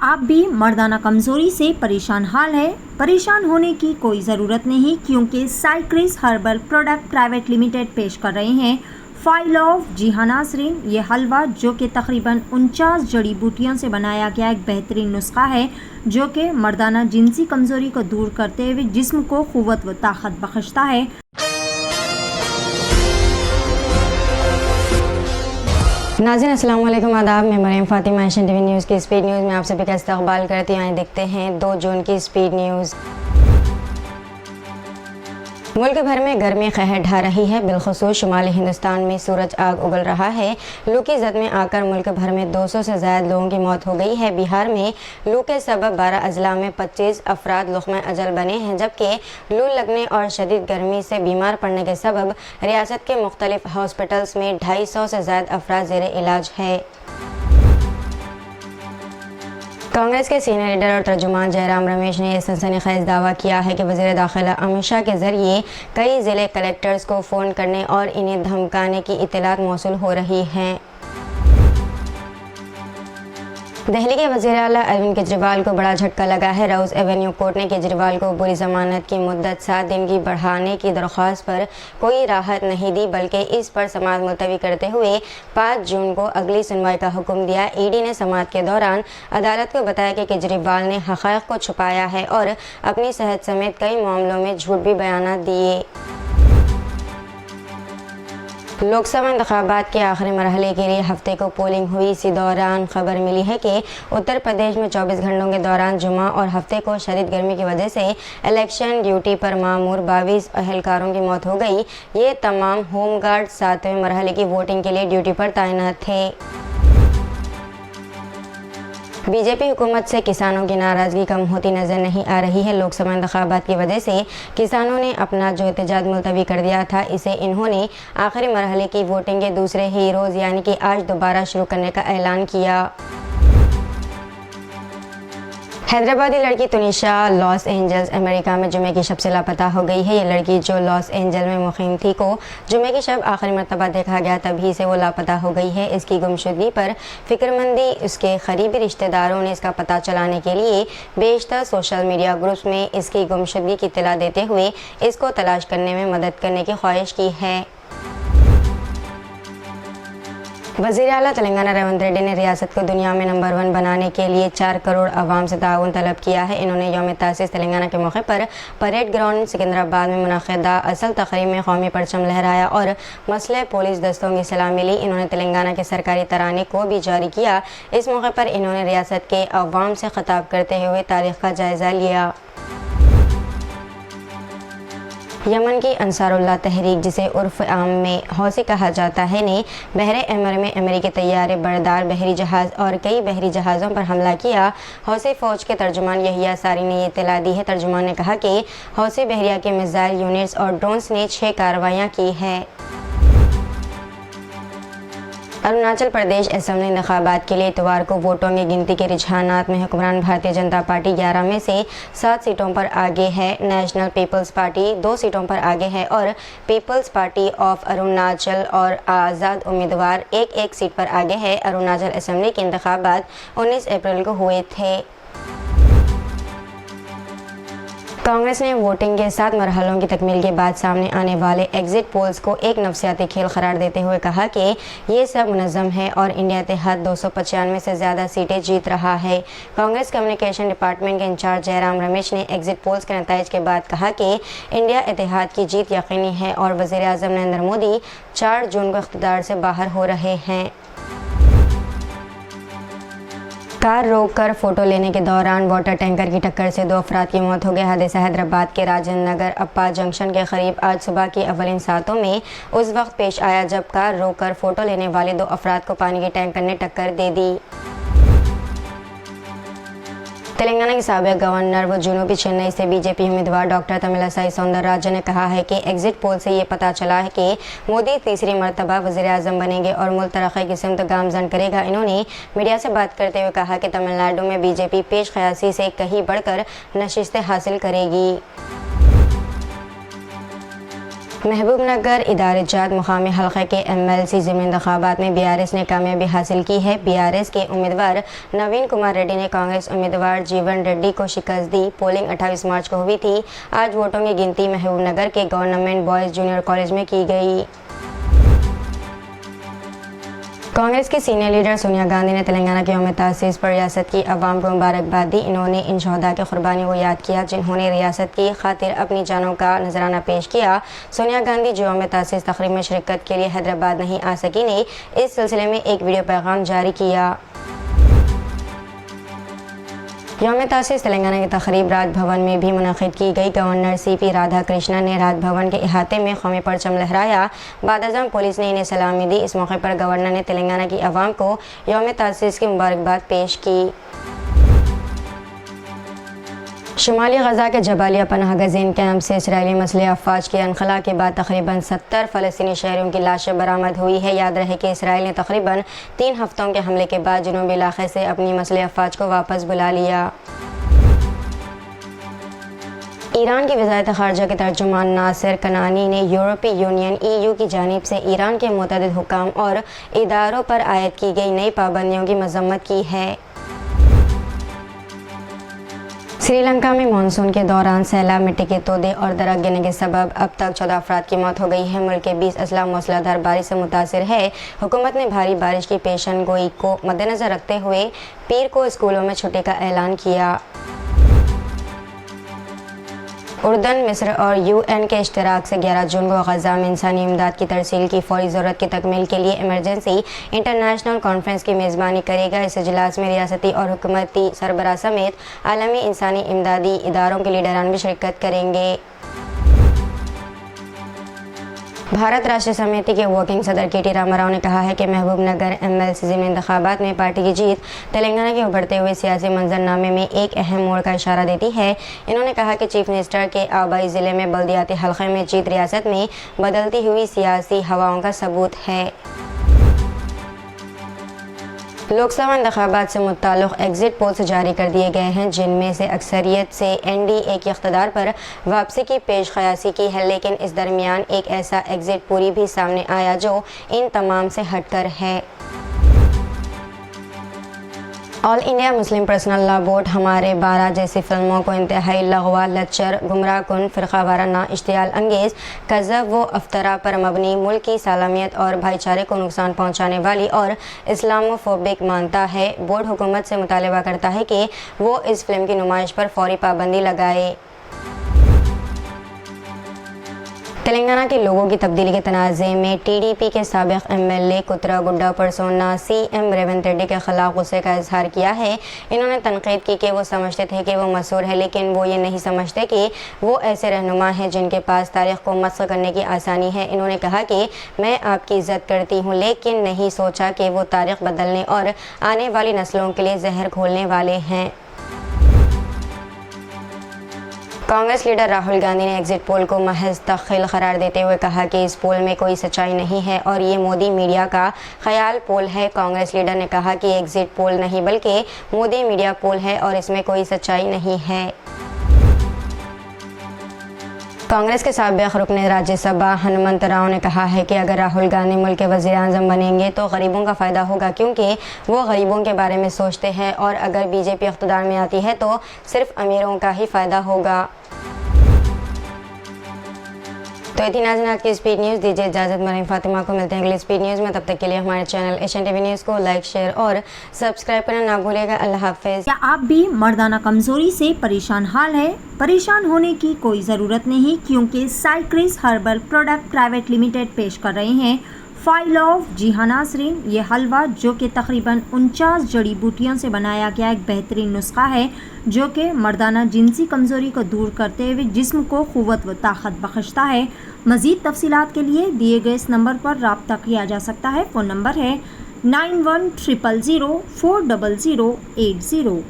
आप भी मर्दाना कमज़ोरी से परेशान हाल है? परेशान होने की कोई ज़रूरत नहीं, क्योंकि साइक्रिस हर्बल प्रोडक्ट प्राइवेट लिमिटेड पेश कर रहे हैं फाइल ऑफ। जी हाँ नाज़रीन, ये हलवा जो कि तकरीबन 49 जड़ी बूटियों से बनाया गया एक बेहतरीन नुस्खा है जो कि मर्दाना जिनसी कमज़ोरी को दूर करते हुए जिस्म को क़ुव्वत व ताकत बख्शता है। नाज़रीन अस्सलाम वालेकुम, आदाब। मैं Maryam Fatima, Asian TV news की स्पीड न्यूज़ में आप सभी का इस्तकबाल करती हूँ। देखते हैं 2 जून की स्पीड न्यूज़। मुल्क भर में गर्मी कहर ढा रही है। बिलखुसूस शुमाली हिंदुस्तान में सूरज आग उगल रहा है। लू की जद में आकर मुल्क भर में 200 से ज़्यादा लोगों की मौत हो गई है। बिहार में लू के सबब 12 अजला में 25 अफराद लुक़्मा अजल बने हैं, जबकि लू लगने और शदीद गर्मी से बीमार पड़ने के सबब रियासत के मुख्तलिफ हॉस्पिटल्स में 250 से ज़्यादा अफराद ज़ेर इलाज है। कांग्रेस के सीनियर लीडर और तर्जुमान जयराम रमेश ने यह सनसनीखेज दावा किया है कि वज़ीर दाखिला अमित शाह के ज़रिए कई ज़िले कलेक्टर्स को फ़ोन करने और इन्हें धमकाने की इत्तलात मौसूल हो रही हैं। दिल्ली के वज़ीर आला अरविंद केजरीवाल को बड़ा झटका लगा है। राउस एवेन्यू कोर्ट ने केजरीवाल को बुरी ज़मानत की मुद्दत 7 दिन की बढ़ाने की दरख्वास्त पर कोई राहत नहीं दी, बल्कि इस पर समाअत मुलतवी करते हुए 5 जून को अगली सुनवाई का हुक्म दिया। ईडी ने समाअत के दौरान अदालत को बताया कि केजरीवाल ने हक़ाइक़ को छुपाया है और अपनी सेहत समेत कई मामलों में झूठ भी बयान दिए। लोकसभा इंतखाबात के आखिरी मरहले के लिए हफ्ते को पोलिंग हुई। इसी दौरान खबर मिली है कि उत्तर प्रदेश में 24 घंटों के दौरान जुमा और हफ्ते को शदीद गर्मी की वजह से इलेक्शन ड्यूटी पर मामूर 22 अहलकारों की मौत हो गई। ये तमाम होमगार्ड 7वें मरहले की वोटिंग के लिए ड्यूटी पर तैनात थे। बीजेपी हुकूमत से किसानों की नाराज़गी कम होती नज़र नहीं आ रही है। लोकसभा इंतखाबात की वजह से किसानों ने अपना जो एहतजाज मुलतवी कर दिया था, इसे इन्होंने आखिरी मरहले की वोटिंग के दूसरे ही रोज़ यानी कि आज दोबारा शुरू करने का ऐलान किया। हैदराबादी लड़की तुनिशा लॉस एंजल्स अमेरिका में जुमे की शब से लापता हो गई है। ये लड़की जो लॉस एंजल में मुक़ीम थी को जुमे की शब आखिरी मरतबा देखा गया, तभी से वो लापता हो गई है। इसकी गुमशुदगी पर फ़िक्रमंदी उसके करीबी रिश्तेदारों ने इसका पता चलाने के लिए बेशतर सोशल मीडिया ग्रुप्स में इसकी गुमशुदगी की इत्तला देते हुए इसको तलाश करने में मदद करने की ख्वाहिश की है। वज़ीर आला तेलंगाना रेवंत रेड्डी ने रियासत को दुनिया में नंबर 1 बनाने के लिए 4 करोड़ आवाम से ताउन तलब किया है। इन्होंने यौम तासीस तेलंगाना के मौके पर परेड ग्राउंड सिकंदराबाद में मुनक़िदा असल तक़रीब में कौमी परचम लहराया और मसले पुलिस दस्तों की सलामी ली। इन्होंने तेलंगाना के सरकारी तराने को भी जारी किया। इस मौके पर इन्होंने रियासत के अवाम से ख़िताब करते हुए तारीख़ का जायज़ा लिया। यमन की अंसारुल्लाह तहरीक, जिसे उर्फ़ आम में हौसी कहा जाता है, ने बहरे अहमर में अमेरिकी तैयारे बरदार बहरी जहाज़ और कई बहरी जहाज़ों पर हमला किया। हौसी फ़ौज के तर्जुमान यहिया सारी ने ये इत्तला दी है। तर्जुमान ने कहा कि हौसी बहरिया के मिसाइल यूनिट्स और ड्रोन्स ने 6 कार्रवाइयाँ की हैं। अरुणाचल प्रदेश असेंबली इंतखाबात के लिए इतवार को वोटों की गिनती के रुझानात में हुक्मरान भारतीय जनता पार्टी 11 में से 7 सीटों पर आगे है। नेशनल पीपल्स पार्टी 2 सीटों पर आगे है और पीपल्स पार्टी ऑफ अरुणाचल और आज़ाद उम्मीदवार 1-1 सीट पर आगे है। अरुणाचल असेंबली के इंतखाबात 19 अप्रैल को हुए थे। कांग्रेस ने वोटिंग के 7 मरहलों की तकमील के बाद सामने आने वाले एग्जिट पोल्स को एक नफसियाती खेल करार देते हुए कहा कि ये सब मुनज़्ज़म है और इंडिया इत्तेहाद 295 से ज़्यादा सीटें जीत रहा है। कांग्रेस कम्युनिकेशन डिपार्टमेंट के इंचार्ज जयराम रमेश ने एग्जिट पोल्स के नताइज के बाद कहा कि इंडिया इत्तेहाद की जीत यकीनी है और वज़ीर आज़म नरेंद्र मोदी 4 जून को इख्तियार से बाहर हो रहे हैं। कार रोककर फ़ोटो लेने के दौरान वाटर टैंकर की टक्कर से 2 अफराद की मौत हो गई। हादसा हैदराबाद के राजेंद्र नगर अप्पा जंक्शन के करीब आज सुबह की अवलिन सातों में उस वक्त पेश आया जब कार रोककर फ़ोटो लेने वाले 2 अफराद को पानी के टैंकर ने टक्कर दे दी। तेलंगाना के साबिक़ गवर्नर व जनूबी चेन्नई से बीजेपी उम्मीदवार डॉक्टर तमिलिसाई सौंदरराजन ने कहा है कि एग्जिट पोल से ये पता चला है कि मोदी तीसरी मरतबा वज़ीर आज़म बनेंगे और मुल्क तरक्की की सिमत गामजन करेगा। इन्होंने मीडिया से बात करते हुए कहा कि तमिलनाडु में बीजेपी पेश क़यासी से कहीं बढ़कर नशिस्तें हासिल करेगी। महबूब नगर इदारे-जात मुकामी हल्के के MLC ज़िमनी इंतखाबात में BRS ने कामयाबी हासिल की है। BRS के उम्मीदवार नवीन कुमार रेड्डी ने कांग्रेस उम्मीदवार जीवन रेड्डी को शिकस्त दी। पोलिंग 28 मार्च को हुई थी। आज वोटों की गिनती महबूब नगर के गवर्नमेंट बॉयज़ जूनियर कॉलेज में की गई। कांग्रेस की सीनियर लीडर सोनिया गांधी ने तेलंगाना के यौम तासीस पर रियासत की अवाम को मुबारकबाद दी। इन्होंने इन शहदा की कुर्बानी को याद किया जिन्होंने रियासत की खातिर अपनी जानों का नजराना पेश किया। सोनिया गांधी जो यौम तासीस तकरीब में शिरकत के लिए हैदराबाद नहीं आ सकी ने इस सिलसिले में एक वीडियो पैगाम जारी किया। यौम तासीस तेलंगाना की तकरीब राजभवन में भी मुनक़िद की गई। गवर्नर CP राधाकृष्णन ने राजभवन के अहाते में कौमी परचम लहराया। बाद-ए-आज़म पुलिस ने इन्हें सलामी दी। इस मौके पर गवर्नर ने तेलंगाना की अवाम को यौम तासीस की मुबारकबाद पेश की। शुमाली गजा के जबालिया पनाह गज़ीन कैंप से इसराइली मसले अफवाज के अनखला के बाद तकरीबन 70 फ़लस्तीनी शहरियों की लाशें बरामद हुई है। याद रहे कि इसराइल ने तकरीबन 3 हफ्तों के हमले के बाद जनूबी इलाके से अपनी मसले अफवाज को वापस बुला लिया। ईरान की वज़ारत ख़ारजा के तर्जुमान नासिर कनानी ने यूरोपीय यूनियन EU की जानिब से ईरान के मुतअद्दिद हुकाम और इदारों पर आयद की गई नई पाबंदियों की मज़म्मत की है। श्रीलंका में मानसून के दौरान सैलाब, मिट्टी के तोदे और दरख्त गिरने के सबब अब तक 14 अफराद की मौत हो गई है। मुल्क के 20 अजला मूसलाधार बारिश से मुतासिर है। हुकूमत ने भारी बारिश की पेशन गोई को मद्देनज़र रखते हुए पीर को स्कूलों में छुट्टी का ऐलान किया। उर्दन, मिस्र और UN के इश्तराक से 11 जून को गजा में इंसानी इमदाद की तरसील की फौरी ज़रूरत की तकमील के लिए इमरजेंसी इंटरनेशनल कॉन्फ्रेंस की मेज़बानी करेगा। इस इजलास में रियासती और हुकूमती सरबराह समेत आलमी इंसानी इमदादी इदारों के लीडरान भी शिरकत करेंगे। भारत राष्ट्रीय समिति के वर्किंग सदर KT रामाराव ने कहा है कि महबूब नगर MLC ज़िमनी इंतखाबात में पार्टी की जीत तेलंगाना के उभरते हुए सियासी मंजरनामे में एक अहम मोड़ का इशारा देती है। इन्होंने कहा कि चीफ मिनिस्टर के आबाई ज़िले में बल्दियाती हल्के में जीत रियासत में बदलती हुई सियासी हवाओं का सबूत है। लोकसभा इंतखाबात से मुताल्लिक़ एग्ज़िट पोल्स जारी कर दिए गए हैं जिनमें से अक्सरियत से NDA की इक़्तिदार पर वापसी की पेश क़यासी की है, लेकिन इस दरमियान एक ऐसा एग्ज़िट पोल भी सामने आया जो इन तमाम से हटकर है। All India Muslim personal law board हमारे 12 जैसी फिल्मों को इंतहाई लग़वा, लच्चर, गुमराह कुन, फ़िरक़ा वाराना, इश्तियाल अंगेज़, कज़ब व अफ्तरा पर मबनी, मुल्क की सालमियत और भाईचारे को नुकसान पहुँचाने वाली और इस्लामोफोबिक मानता है। बोर्ड हुकूमत से मुतालबा करता है कि वो इस फिल्म की नुमाइश पर फौरी पाबंदी लगाए। तेलंगाना के लोगों की तब्दीली के तनाज़े में TDP के साबिक़ MLA कुतरागुड्डा परसोना CM रेवंत रेड्डी के ख़िलाफ़ गुस्से का इजहार किया है। इन्होंने तनक़ीद की कि वो समझते थे कि वो मसूर है, लेकिन वो ये नहीं समझते कि वो ऐसे रहनुमा हैं जिनके पास तारीख़ को मस्ख़ करने की आसानी है। इन्होंने कहा कि मैं आपकी इज़्ज़त करती हूँ, लेकिन नहीं सोचा कि वो तारीख़ बदलने और आने वाली नस्लों के लिए जहर घोलने वाले हैं। कांग्रेस लीडर राहुल गांधी ने एग्जिट पोल को महज तख़्यील करार देते हुए कहा कि इस पोल में कोई सच्चाई नहीं है और ये मोदी मीडिया का ख्याल पोल है। कांग्रेस लीडर ने कहा कि एग्जिट पोल नहीं बल्कि मोदी मीडिया पोल है और इसमें कोई सच्चाई नहीं है। कांग्रेस के साबिक़ रुकन राज्यसभा हनुमंत राव ने कहा है कि अगर राहुल गांधी मुल्क के वज़ीर-ए-आज़म बनेंगे तो गरीबों का फ़ायदा होगा, क्योंकि वो गरीबों के बारे में सोचते हैं, और अगर BJP इक़्तिदार में आती है तो सिर्फ अमीरों का ही फ़ायदा होगा। तो इतनी नाज़रीन आज की स्पीड न्यूज़, दीजिए इजाज़त। मरीम फातिमा को मिलते हैं अगली स्पीड न्यूज़ में। तब तक के लिए हमारे चैनल एशियन TV न्यूज़ को लाइक, शेयर और सब्सक्राइब करना ना भूलिएगा। अल्लाह हाफ़िज़। क्या आप भी मर्दाना कमज़ोरी से परेशान हाल है? परेशान होने की कोई ज़रूरत नहीं, क्योंकि साइक्रिस हर्बल प्रोडक्ट प्राइवेट लिमिटेड पेश कर रहे हैं फाइल ऑफ जिहानासरीन। ये हलवा जो कि तकरीबन 49 जड़ी बूटियों से बनाया गया एक बेहतरीन नुस्खा है जो कि मर्दाना जिनसी कमज़ोरी को दूर करते हुए जिस्म को क़ुव्वत व ताकत बख्शता है। मज़ीद तफसीलात के लिए दिए गए इस नंबर पर रब्ता किया जा सकता है। फ़ोन नंबर है 9100040080।